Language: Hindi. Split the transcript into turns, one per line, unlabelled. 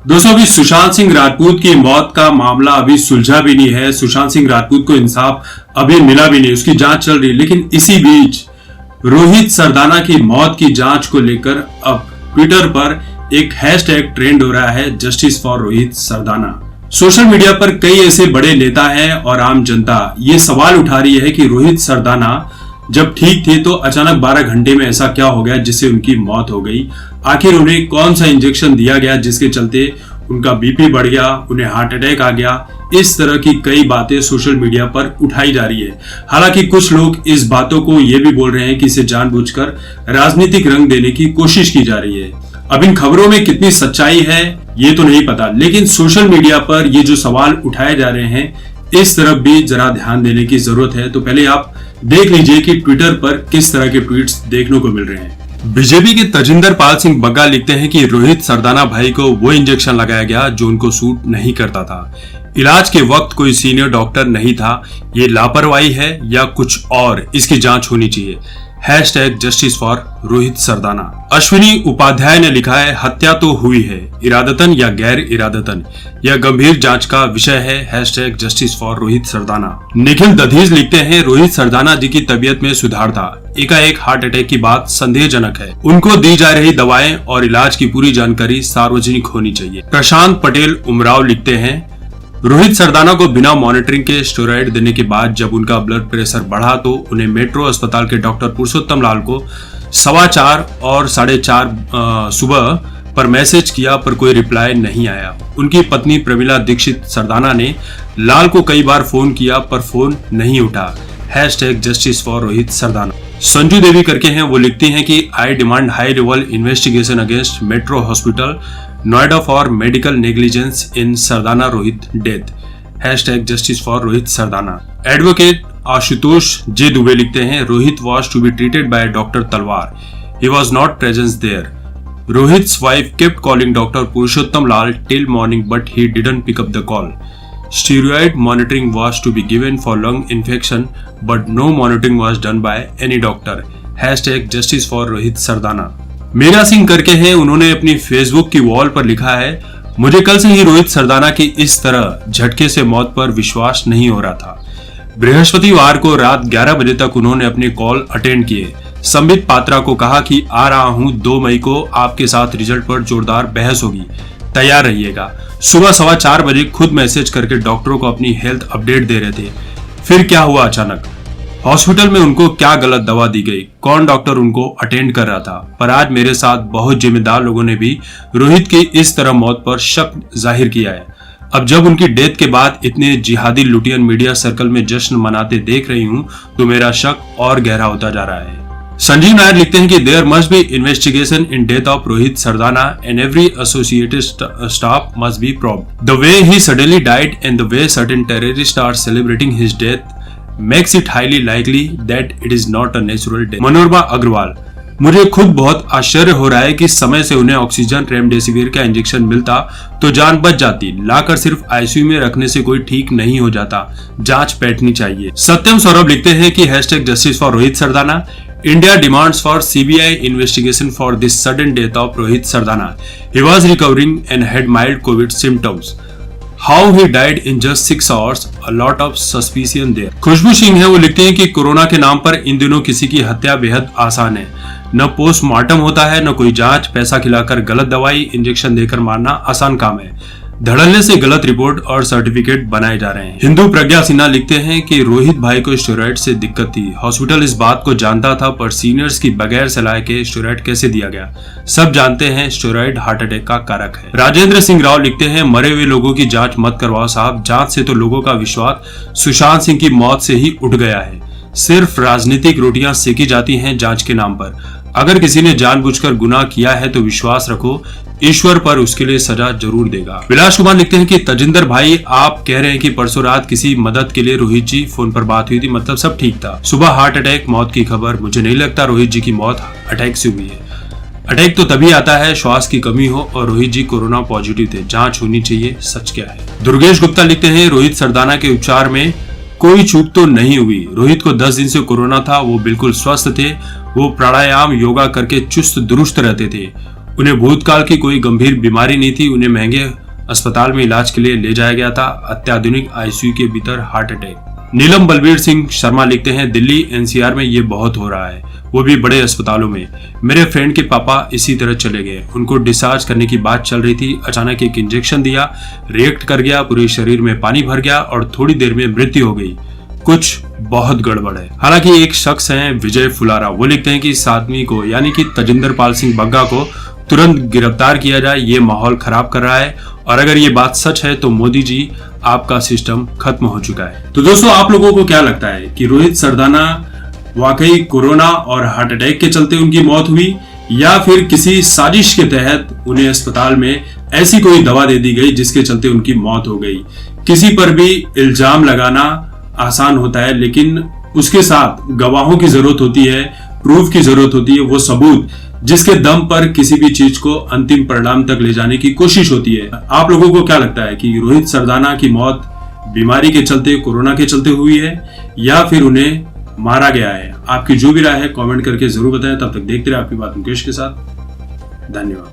दोस्तों अभी सुशांत सिंह राजपूत की मौत का मामला अभी सुलझा भी नहीं है। सुशांत सिंह राजपूत को इंसाफ अभी मिला भी नहीं, उसकी जांच चल रही है। लेकिन इसी बीच रोहित सरदाना की मौत की जांच को लेकर अब ट्विटर पर एक हैशटैग ट्रेंड हो रहा है, justice for Rohit Sardana. Social media पर कई ऐसे बड़े नेता हैं और आम जनता ये सवाल उठा रही है कि रोहित सरदाना जब ठीक थे तो अचानक 12 घंटे में ऐसा क्या हो गया जिससे उनकी मौत हो गई। आखिर उन्हें कौन सा इंजेक्शन दिया गया जिसके चलते उनका बीपी बढ़ गया, उन्हें हार्ट अटैक आ गया। इस तरह की कई बातें सोशल मीडिया पर उठाई जा रही है। हालांकि कुछ लोग इस बातों को ये भी बोल रहे हैं कि इसे जानबूझकर राजनीतिक रंग देने की कोशिश की जा रही है। अब इन खबरों में कितनी सच्चाई है ये तो नहीं पता, लेकिन सोशल मीडिया पर ये जो सवाल उठाए जा रहे हैं इस तरफ भी जरा ध्यान देने की जरूरत है। तो पहले आप देख लीजिए कि ट्विटर पर किस तरह के ट्वीट्स देखने को मिल रहे हैं। बीजेपी के तजिंदर पाल सिंह बग्गा लिखते हैं कि रोहित सरदाना भाई को वो इंजेक्शन लगाया गया जो उनको सूट नहीं करता था। इलाज के वक्त कोई सीनियर डॉक्टर नहीं था। ये लापरवाही है या कुछ और, इसकी जांच होनी चाहिए। Hashtag justice for Rohit Sardana. Ashwini Upadhyay ने लिखा है, हत्या तो हुई है, इरादतन या गैर इरादतन, यह गंभीर जांच का विषय है। Hashtag justice for Rohit Sardana. Nikhil Dadhich लिखते हैं, रोहित सरदाना जी की तबीयत में सुधार था, एकाएक हार्ट अटैक की बात संदेहजनक है। उनको दी जा रही दवाएं और इलाज की पूरी जानकारी सार्वजनिक होनी चाहिए। प्रशांत पटेल उमराव लिखते हैं, रोहित सरदाना को बिना मॉनिटरिंग के स्टेरॉइड देने के बाद जब उनका ब्लड प्रेशर बढ़ा तो उन्हें मेट्रो अस्पताल के डॉक्टर पुरुषोत्तम लाल को 4:15 और 4:30 सुबह पर मैसेज किया पर कोई रिप्लाई नहीं आया। उनकी पत्नी प्रमिला दीक्षित सरदाना ने लाल को कई बार फोन किया पर फोन नहीं उठा। Hashtag justice for Rohit Sardana. Sanju Devi करके हैं, वो लिखती हैं कि I demand high level investigation against metro hospital Noida for medical negligence in Sardana Rohit death. Hashtag justice for Rohit Sardana. Advocate Ashutosh J Dubey लिखते हैं, Rohit was to be treated by doctor Talwar, he was not presence there. Rohit's wife kept calling Dr. Purushottam Lal till morning but he didn't pick up the call. Steroid monitoring was to be given for lung infection but no monitoring was done by any doctor. Hashtag justice for Rohit Sardana. Meera Singh करके हैं, उन्होंने अपनी फेसबुक की वॉल पर लिखा है, मुझे कल से ही रोहित सरदाना की इस तरह झटके से मौत पर विश्वास नहीं हो रहा था। बृहस्पतिवार को रात 11 बजे तक उन्होंने अपने कॉल अटेंड किए। संबित पात्रा को कहा कि आ रहा हूं, 2 मई को आपके साथ रिजल्ट पर जोरदार बहस होगी, तैयार रहिएगा। सुबह 4:15 बजे खुद मैसेज करके डॉक्टरों को अपनी हेल्थ अपडेट दे रहे थे। फिर क्या हुआ अचानक? हॉस्पिटल में उनको क्या गलत दवा दी गई? कौन डॉक्टर उनको अटेंड कर रहा था? पर आज मेरे साथ बहुत जिम्मेदार लोगों ने भी रोहित की इस तरह मौत पर शक जाहिर किया है। अब जब उनकी डेथ के बाद इतने जिहादी लुटियन मीडिया सर्कल में जश्न मनाते देख रही हूं तो मेरा शक और गहरा होता जा रहा है। संजीव नायर लिखते हैं कि there must be investigation in death of Rohit Sardana and every associated staff must be probed. The way he suddenly died and the way certain terrorist are celebrating his death makes it highly likely that it is not a natural death. Manorama Agarwal, मुझे खुद बहुत आश्चर्य हो रहा है कि समय से उन्हें ऑक्सीजन रेमडेसिविर का इंजेक्शन मिलता तो जान बच जाती। लाकर सिर्फ आईसीयू में रखने से कोई ठीक नहीं हो जाता, जांच बैठनी चाहिए। सत्यम सौरभ लिखते हैं कि hashtag justice for Rohit Sardana. India demands for CBI investigation for this sudden death of Rohit Sardana. He was recovering and had mild COVID symptoms. How he died in just 6 hours, a lot of suspicion there. खुशबू सिंह है, वो लिखते हैं कि कोरोना के नाम पर इन दिनों किसी की हत्या बेहद आसान है। न पोस्टमार्टम होता है, न कोई जांच, पैसा खिलाकर गलत दवाई इंजेक्शन देकर मारना आसान काम है। धड़ल्ले से गलत रिपोर्ट और सर्टिफिकेट बनाए जा रहे हैं। हिंदू प्रज्ञा सिन्हा लिखते हैं कि रोहित भाई को स्टेरॉइड से दिक्कत थी। हॉस्पिटल इस बात को जानता था पर सीनियर्स की बगैर सलाह के स्टेरॉइड कैसे दिया गया? सब जानते हैं स्टेरॉइड हार्ट अटैक का कारक है। राजेंद्र सिंह राव लिखते हैं, मरे हुए लोगों की जांच मत करवाओ साहब, जांच से तो लोगों का विश्वास सुशांत सिंह की मौत से ही उठ गया है। सिर्फ राजनीतिक रोटियां सेकी जाती हैं जांच के नाम पर। अगर किसी ने जानबूझकर गुनाह किया है तो विश्वास रखो ईश्वर पर उसके लिए सजा जरूर देगा। विलास कुमार लिखते हैं कि तजिंदर भाई, आप कह रहे हैं कि परसों रात किसी मदद के लिए रोहित जी फोन पर बात हुई थी, मतलब सब ठीक था। सुबह हार्ट अटैक मौत की खबर, मुझे नहीं लगता रोहित जी की मौत अटैक से हुई है। अटैक तो तभी आता है श्वास की कमी हो और रोहित जी कोरोना पॉजिटिव थे, जांच होनी चाहिए, सच क्या है। दुर्गेश गुप्ता लिखते हैं, रोहित सरदाना के उपचार में कोई चूक तो नहीं हुई। रोहित को 10 दिन से कोरोना था, वो बिल्कुल स्वस्थ थे। वो प्राणायाम योगा करके चुस्त दुरुस्त रहते थे। उन्हें भूतकाल की कोई गंभीर बीमारी नहीं थी। उन्हें महंगे अस्पताल में इलाज के लिए ले जाया गया था। अत्याधुनिक आईसीयू के भीतर हार्ट अटैक। नीलम बलबीर सिंह शर्मा लिखते हैं, दिल्ली एनसीआर में ये बहुत हो रहा है, वो भी बड़े अस्पतालों में। मेरे फ्रेंड के पापा इसी तरह चले गए। उनको डिस्चार्ज करने की बात चल रही थी। अचानक एक इंजेक्शन दिया, रिएक्ट कर गया, पूरे शरीर में पानी भर गया और थोड़ी देर में मृत्यु हो गई। कुछ बहुत गड़बड़ है। हालांकि एक शख्स हैं विजय फुलारा, वो लिखते हैं कि इस आदमी को यानी कि तजिंदर पाल सिंह बग्गा को तुरंत गिरफ्तार किया जाए। ये माहौल खराब कर रहा है और अगर ये बात सच है तो मोदी जी आपका सिस्टम खत्म हो चुका है। तो दोस्तों, आप लोगों को क्या लगता है कि रोहित सरदाना वाकई कोरोना और हार्ट अटैक के चलते उनकी मौत हुई या फिर किसी साजिश के तहत उन्हें अस्पताल में ऐसी कोई दवा दे दी गई जिसके चलते उनकी मौत हो गई? किसी पर भी इल्जाम लगाना आसान होता है, लेकिन उसके साथ गवाहों की जरूरत होती है, प्रूफ की जरूरत होती है, वो सबूत जिसके दम पर किसी भी चीज को अंतिम परिणाम तक ले जाने की कोशिश होती है। आप लोगों को क्या लगता है कि रोहित सरदाना की मौत बीमारी के चलते, कोरोना के चलते हुई है या फिर उन्हें मारा गया है? आपकी जो भी राय है कमेंट करके जरूर बताएं। तब तक देखते रहे आपकी बात मुकेश के साथ। धन्यवाद।